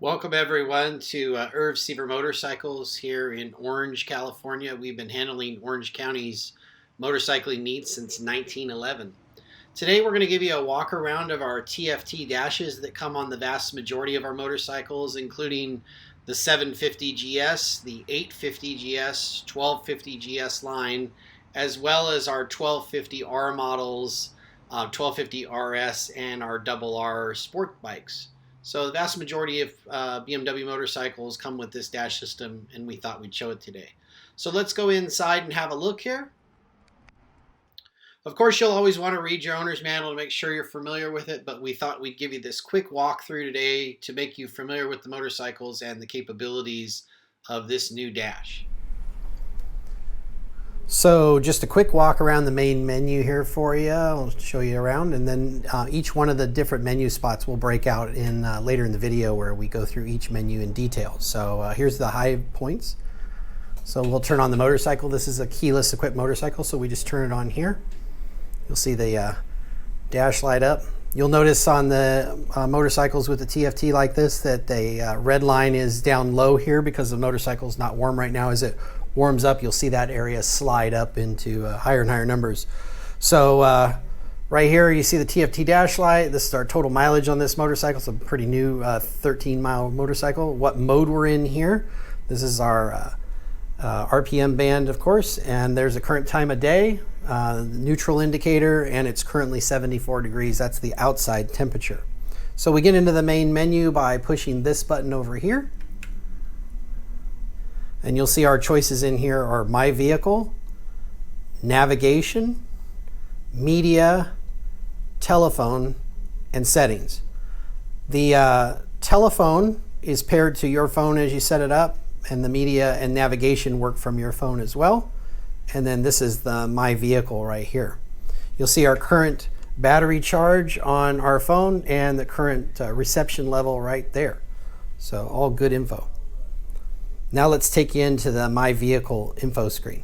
Welcome everyone to Seaver Motorcycles here in Orange, California. We've been handling Orange County's motorcycling needs since 1911. Today we're going to give you a walk around of our TFT dashes that come on the vast majority of our motorcycles, including the 750 GS, the 850 GS, 1250 GS line, as well as our 1250 R models, 1250 RS, and our RR sport bikes. So the vast majority of BMW motorcycles come with this dash system, and we thought we'd show it today. So let's go inside and have a look here. Of course, you'll always want to read your owner's manual to make sure you're familiar with it, but we thought we'd give you this quick walkthrough today to make you familiar with the motorcycles and the capabilities of this new dash. So just a quick walk around the main menu here for you. I'll show you around, and then each one of the different menu spots will break out in later in the video where we go through each menu in detail. So here's the high points. So we'll turn on the motorcycle. This is a keyless equipped motorcycle, so we just turn it on here. You'll see the dash light up. You'll notice on the motorcycles with the TFT like this that the red line is down low here because the motorcycle's not warm right now. As it warms up, you'll see that area slide up into higher and higher numbers. So right here you see the TFT dash light. This is our total mileage on this motorcycle. It's a pretty new 13-mile motorcycle. What mode we're in here. This is our RPM band, of course, and there's a current time of day, neutral indicator, and it's currently 74 degrees. That's the outside temperature. So we get into the main menu by pushing this button over here. And you'll see our choices in here are My Vehicle, Navigation, Media, Telephone, and Settings. The telephone is paired to your phone as you set it up, and the media and navigation work from your phone as well. And then this is the My Vehicle right here. You'll see our current battery charge on our phone and the current reception level right there. So all good info. Now let's take you into the My Vehicle info screen.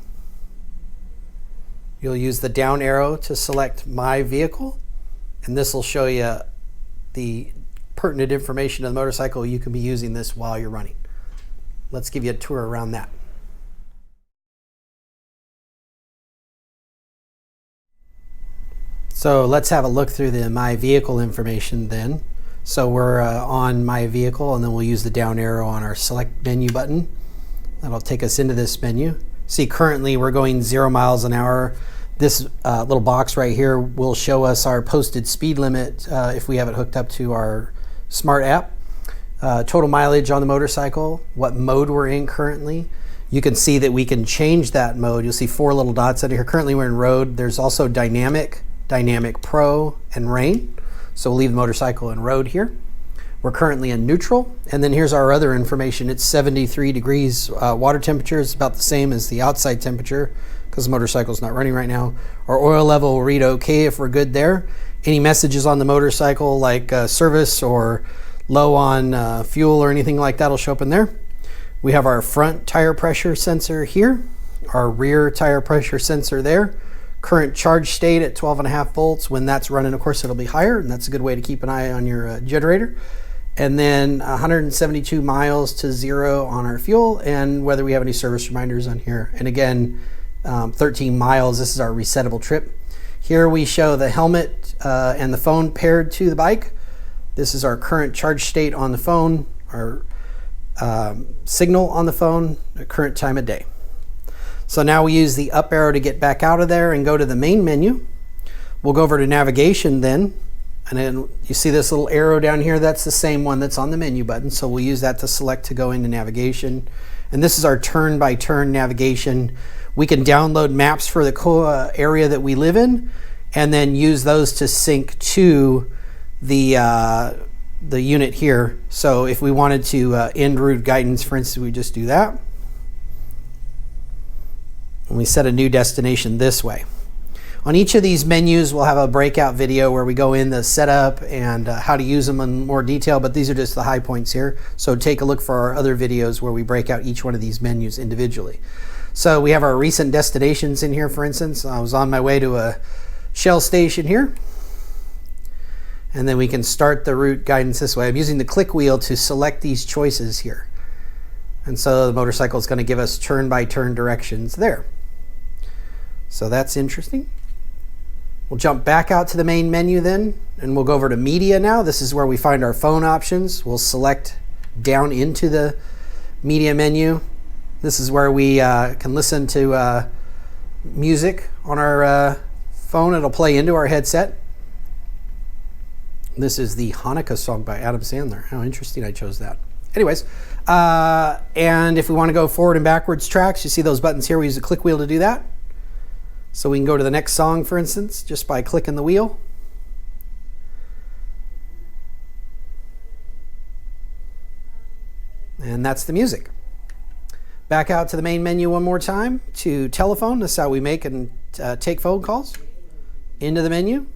You'll use the down arrow to select My Vehicle, and this will show you the pertinent information of the motorcycle. You can be using this while you're running. Let's give you a tour around that. So let's have a look through the My Vehicle information then. So we're on My Vehicle, and then we'll use the down arrow on our select menu button. That'll take us into this menu. See, currently we're going 0 miles an hour. This little box right here will show us our posted speed limit if we have it hooked up to our smart app. Total mileage on the motorcycle, what mode we're in currently. You can see that we can change that mode. You'll see 4 little dots out here. Currently we're in road. There's also dynamic, dynamic pro, and rain. So we'll leave the motorcycle in road here. We're currently in neutral, and then here's our other information. It's 73 degrees. Water temperature is about the same as the outside temperature because the motorcycle's not running right now. Our oil level will read okay if we're good there. Any messages on the motorcycle like service or low on fuel or anything like that will show up in there. We have our front tire pressure sensor here, our rear tire pressure sensor there. Current charge state at 12.5 volts. When that's running, of course, it'll be higher, and that's a good way to keep an eye on your generator. And then 172 miles to 0 on our fuel, and whether we have any service reminders on here. And again, 13 miles, this is our resettable trip. Here we show the helmet and the phone paired to the bike. This is our current charge state on the phone, our signal on the phone, the current time of day. So now we use the up arrow to get back out of there and go to the main menu. We'll go over to navigation then, and then you see this little arrow down here. That's the same one that's on the menu button, so we'll use that to select to go into navigation. And this is our turn-by-turn navigation. We can download maps for the area that we live in and then use those to sync to the unit here. So if we wanted to end route guidance, for instance, we just do that. And we set a new destination this way. On each of these menus, we'll have a breakout video where we go in the setup and how to use them in more detail, but these are just the high points here. So take a look for our other videos where we break out each one of these menus individually. So we have our recent destinations in here, for instance. I was on my way to a Shell station here. And then we can start the route guidance this way. I'm using the click wheel to select these choices here. And so the motorcycle is going to give us turn-by-turn directions there. So that's interesting. We'll jump back out to the main menu then, and we'll go over to media now. This is where we find our phone options. We'll select down into the media menu. This is where we can listen to music on our phone. It'll play into our headset. This is the Hanukkah song by Adam Sandler. How interesting I chose that. Anyways, and if we want to go forward and backwards tracks, you see those buttons here. We use the click wheel to do that. So we can go to the next song, for instance, just by clicking the wheel. And that's the music. Back out to the main menu one more time to telephone. This is how we make and take phone calls. Into the menu.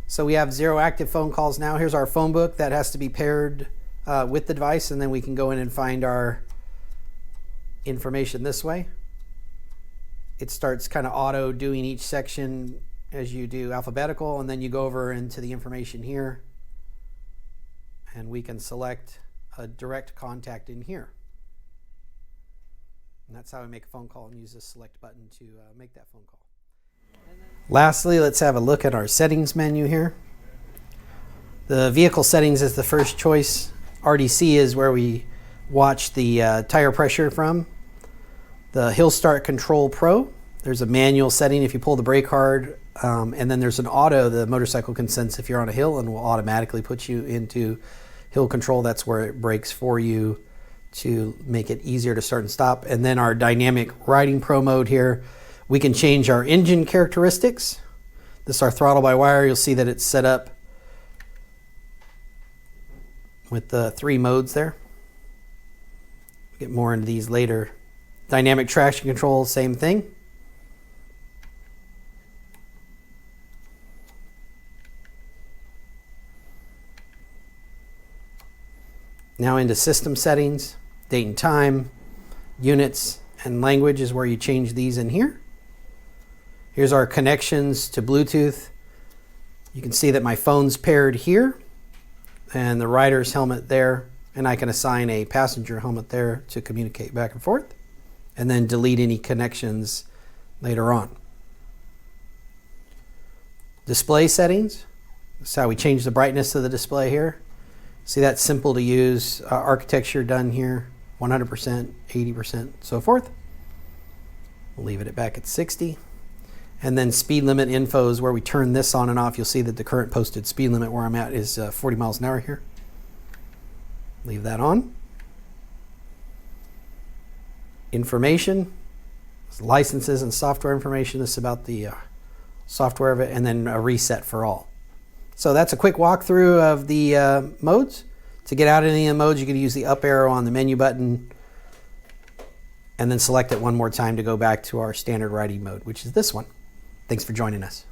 So we have 0 active phone calls now. Here's our phone book that has to be paired with the device, and then we can go in and find our information this way. It starts kind of auto doing each section as you do alphabetical, and then you go over into the information here, and we can select a direct contact in here. And that's how we make a phone call and use this select button to make that phone call. Lastly, let's have a look at our settings menu here. The vehicle settings is the first choice. RDC is where we watch the tire pressure from. The Hill Start Control Pro, there's a manual setting if you pull the brake hard, and then there's an auto. The motorcycle can sense if you're on a hill and will automatically put you into hill control. That's where it brakes for you to make it easier to start and stop. And then our Dynamic Riding Pro mode here, we can change our engine characteristics. This is our throttle by wire. You'll see that it's set up with the 3 modes there. We'll get more into these later. Dynamic traction control, same thing. Now into system settings, date and time, units, and language is where you change these in here. Here's our connections to Bluetooth. You can see that my phone's paired here and the rider's helmet there, and I can assign a passenger helmet there to communicate back and forth, and then delete any connections later on. Display settings. This is how we change the brightness of the display here. See that simple to use architecture done here, 100%, 80%, so forth. We'll leave it back at 60. And then speed limit info is where we turn this on and off. You'll see that the current posted speed limit where I'm at is 40 miles an hour here. Leave that on. Information, licenses and software information. This is about the software of it, and then a reset for all. So that's a quick walkthrough of the modes. To get out of any of the modes, you can use the up arrow on the menu button and then select it one more time to go back to our standard riding mode, which is this one. Thanks for joining us.